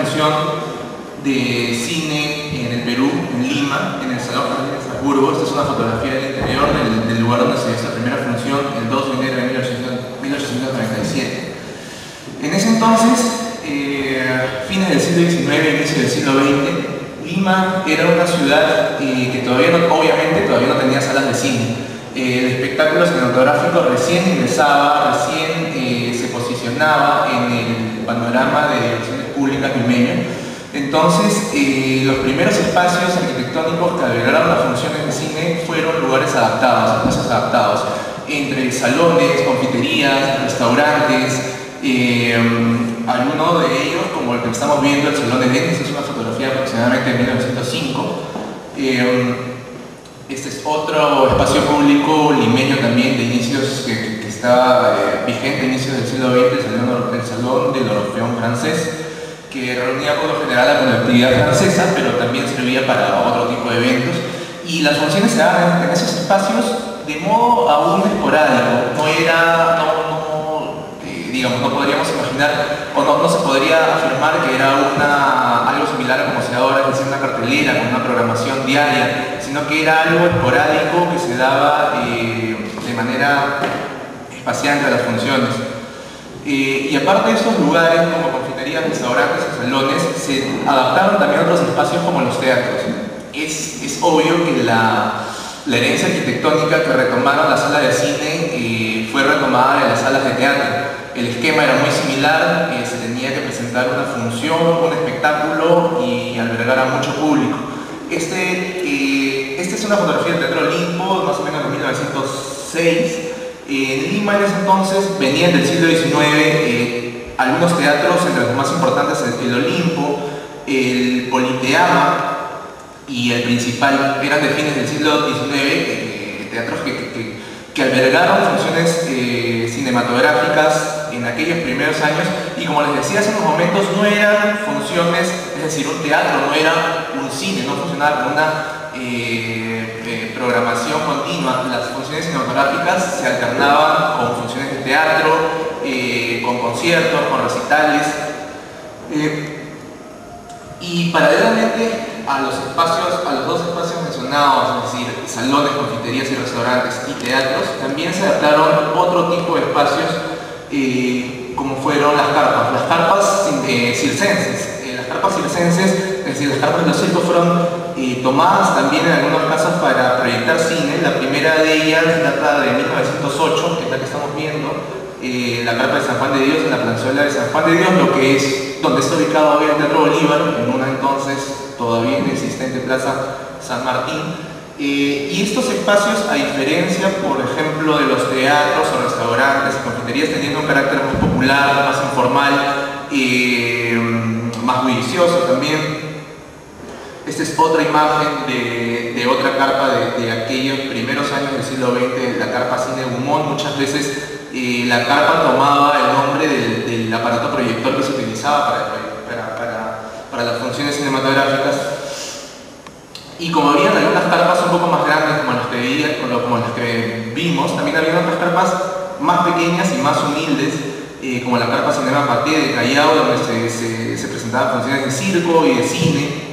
función de cine en el Perú, en Lima, en el Salón Jardín de Estrasburgo. Esta es una fotografía del interior del lugar donde se hizo la primera función el 2 de enero de 1897. En ese entonces, fines del siglo XIX, inicio del siglo XX, Lima era una ciudad que obviamente todavía no tenía salas de cine. El espectáculo cinematográfico recién ingresaba, recién se posicionaba en el panorama de diversiones públicas limeño. Entonces, los primeros espacios arquitectónicos que albergaron las funciones de cine fueron lugares adaptados, espacios adaptados, entre salones, confiterías, restaurantes. Algunos de ellos, como el que estamos viendo, el Salón de Denis, es una fotografía aproximadamente de 1905. Este es otro espacio público limeño también de inicios que estaba vigente a inicios del siglo XX, el Salón del Orfeón Francés, que reunía por lo general la colectividad francesa, pero también servía para otro tipo de eventos. Y las funciones se daban en esos espacios de modo aún esporádico. Digamos, no podríamos imaginar, o no se podría afirmar que era algo similar a como se da ahora, es decir, una cartelera con una programación diaria, sino que era algo esporádico que se daba de manera espacial entre las funciones. Y aparte de estos lugares, como confiterías, restaurantes y salones, se adaptaron también a otros espacios como los teatros. Es obvio que la herencia arquitectónica que retomaron las salas de cine fue retomada en las salas de teatro. El esquema era muy similar, se tenía que presentar una función, un espectáculo y albergar a mucho público. Esta es una fotografía del Teatro Olimpo, más o menos de 1906. En Lima en ese entonces venían del siglo XIX algunos teatros, entre los más importantes el Olimpo, el Politeama y el Principal. Eran de fines del siglo XIX, teatros que albergaron funciones cinematográficas en aquellos primeros años, y como les decía hace unos momentos, no eran funciones, es decir, un teatro no era un cine, no funcionaba con una programación continua. Las funciones cinematográficas se alternaban con funciones de teatro, con conciertos, con recitales, y paralelamente a los dos espacios mencionados, es decir, salones, confiterías y restaurantes y teatros, también se adaptaron otro tipo de espacios como fueron las carpas circenses. Las carpas circenses, es decir, las carpas de los circos, fueron tomadas también en algunos casos para proyectar cine. La primera de ellas data de 1908, que es la que estamos viendo, la carpa de San Juan de Dios, en la plazuela de San Juan de Dios, donde está ubicado hoy el Teatro Bolívar, en una entonces todavía inexistente Plaza San Martín. Y estos espacios, a diferencia, por ejemplo, de los teatros o restaurantes y confiterías, teniendo un carácter más popular, más informal, más bullicioso también. Esta es otra imagen de otra carpa de aquellos primeros años del siglo XX, la carpa Cine Gumón. Muchas veces la carpa tomaba el nombre del aparato proyector que se utilizaba para las funciones cinematográficas. Y como habían algunas carpas un poco más grandes como las que vimos, también había otras carpas más pequeñas y más humildes, como la carpa Cinema Paté de Callao, donde se presentaban funciones de circo y de cine.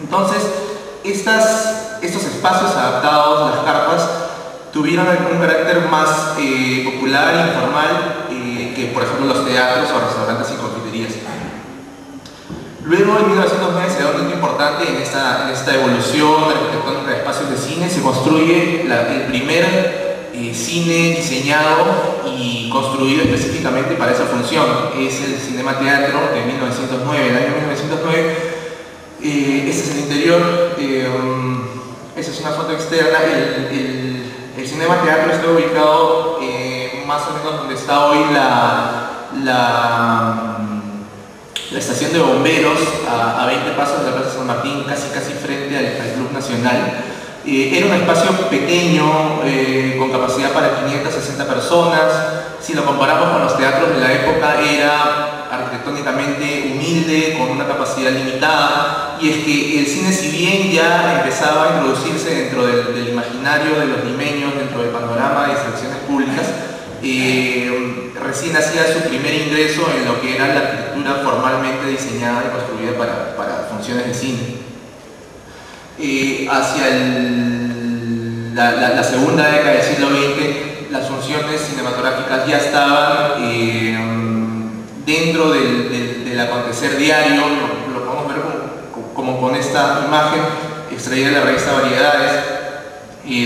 Entonces, estos espacios adaptados, las carpas, tuvieron un carácter más popular e informal que, por ejemplo, los teatros o restaurantes y confiterías. Luego, en 1909, se da un hito importante en esta evolución arquitectónica de espacios de cine. Se construye el primer cine diseñado y construido específicamente para esa función. Es el Cinema Teatro de 1909, el año 1909. Este es el interior, esta es una foto externa. El Cinema Teatro está ubicado más o menos donde está hoy la estación de bomberos, a 20 pasos de la Plaza San Martín, casi frente al Club Nacional. Era un espacio pequeño, con capacidad para 560 personas. Si lo comparamos con los teatros de la época, era arquitectónicamente humilde, con una capacidad limitada. Y es que el cine, si bien ya empezaba a introducirse dentro del imaginario de los limeños, dentro del panorama de instalaciones públicas, recién hacía su primer ingreso en lo que era la arquitectura formalmente diseñada y construida para funciones de cine. Hacia la segunda década del siglo XX, las funciones cinematográficas ya estaban dentro del acontecer diario. Lo podemos ver como con esta imagen extraída de la revista Variedades,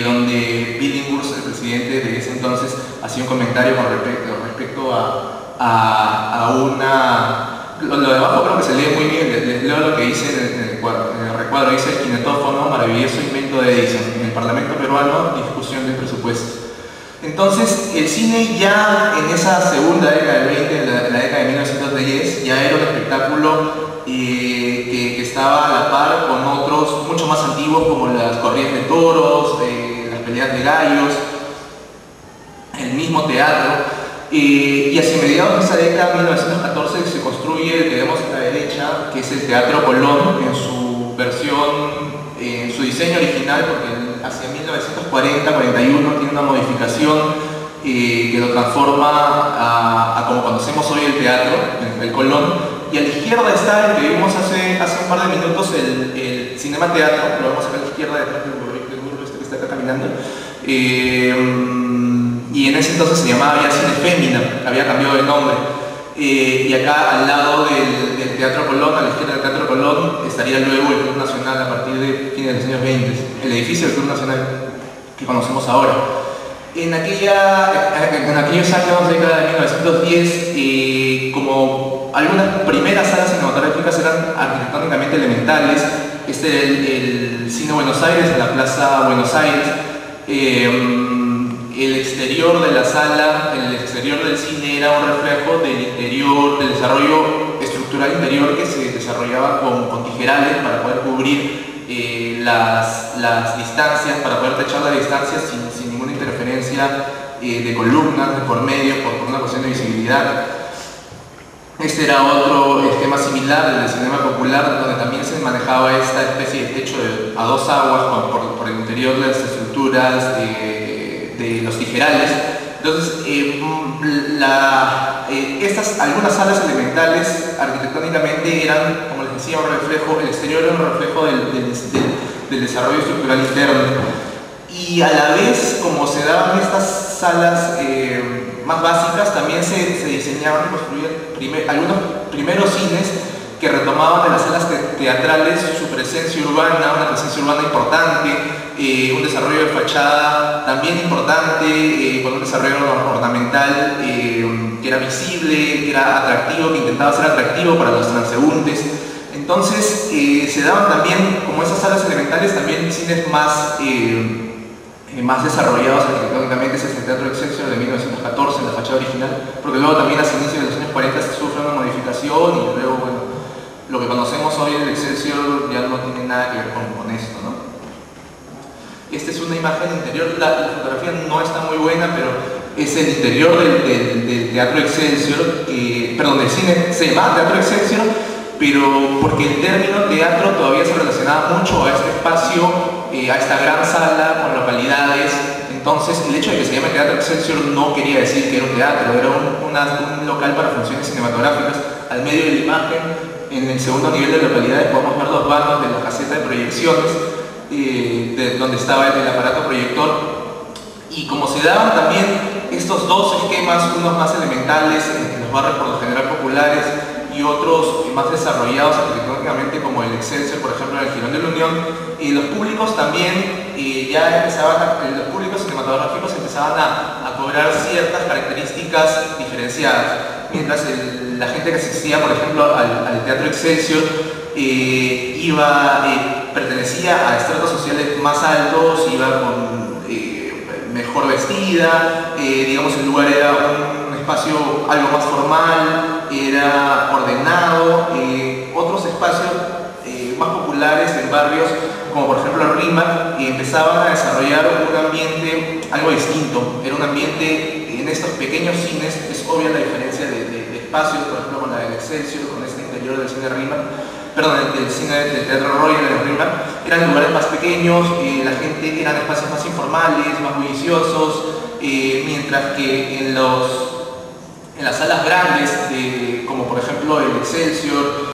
donde Billinghurst, el presidente de ese entonces, hacía un comentario con respecto a una... Lo de abajo creo que se lee muy bien, les leo lo que dice en el recuadro. Dice: el kinetófono, maravilloso invento de Edison. En el Parlamento peruano, discusión del presupuesto. Entonces, el cine ya en esa segunda década del 20, la década de 1910, ya era un espectáculo que estaba a la par con otros mucho más antiguos, como las corridas de toros, las peleas de gallos, el mismo teatro. Y hacia mediados de esa década, 1914, se construye el que vemos a la derecha, que es el Teatro Colón, en su versión, en su diseño original, porque hacia 1940-41 tiene una modificación que lo transforma a como conocemos hoy el teatro, el Colón. Y a la izquierda está el que vimos hace un par de minutos, el Cinema Teatro, lo vemos acá a la izquierda detrás del burro este que está acá caminando. Y en ese entonces se llamaba ya Cine Fémina, había cambiado de nombre. Y acá al lado del Teatro Colón, a la izquierda del Teatro Colón, estaría luego el Club Nacional a partir de fines de los años 20, el edificio del Club Nacional que conocemos ahora. En aquellos años, década de 1910, como algunas primeras salas cinematográficas eran arquitectónicamente elementales, este era el Cine Buenos Aires, en la Plaza Buenos Aires. El exterior de la sala, el exterior del cine era un reflejo del interior, del desarrollo estructural interior que se desarrollaba con tijerales para poder cubrir las distancias, para poder techar las distancias sin ninguna interferencia de columnas, de por medio, por una cuestión de visibilidad. Este era otro esquema similar del cinema popular, donde también se manejaba esta especie de techo a dos aguas por el interior de las estructuras de los tijerales. Entonces, algunas salas elementales arquitectónicamente eran, como les decía, un reflejo, el exterior era un reflejo del desarrollo estructural interno. Y a la vez, como se daban estas salas más básicas, también se diseñaban y construían algunos primeros cines que retomaban de las salas teatrales su presencia urbana, una presencia urbana importante, un desarrollo de fachada también importante, con un desarrollo ornamental que era visible, que era atractivo, que intentaba ser atractivo para los transeúntes. Entonces se daban también, como esas salas elementales, también cines más desarrollados arquitectónicamente. Ese es el Teatro Excelsior de 1914, en la fachada original, porque luego también hacia inicios de los años 40 se sufre una modificación y luego, bueno, lo que conocemos hoy del Excelsior ya no tiene nada que ver con esto, ¿no? Esta es una imagen interior, la fotografía no está muy buena, pero es el interior del Teatro Excelsior, perdón, del cine, se llama Teatro Excelsior, pero porque el término teatro todavía se relacionaba mucho a este espacio, a esta gran sala con localidades. Entonces, el hecho de que se llame Teatro Excelsior no quería decir que era un teatro, era un local para funciones cinematográficas. Al medio de la imagen, en el segundo nivel de localidades, podemos ver los vanos de la caseta de proyecciones, donde estaba el aparato proyector. Y como se daban también estos dos esquemas, unos más elementales en los barrios por lo general populares y otros más desarrollados arquitectónicamente, como el Excelsior, por ejemplo, en el Jirón de la Unión, los públicos también los públicos cinematográficos empezaban a cobrar ciertas características diferenciadas, mientras la gente que asistía, por ejemplo, al Teatro Excelsior pertenecía a estratos sociales más altos, iba con mejor vestida, digamos, el lugar era un espacio algo más formal, era ordenado. Otros espacios más populares en barrios como por ejemplo el Rímac empezaban a desarrollar un ambiente algo distinto. Era un ambiente, en estos pequeños cines es obvia la diferencia de espacios, por ejemplo con la del Excelsior, con este interior del cine Rímac. perdón, del cine de Teatro Royal de Rembrandt, eran lugares más pequeños, la gente eran espacios más informales, más bulliciosos, mientras que en las salas grandes, como por ejemplo el Excelsior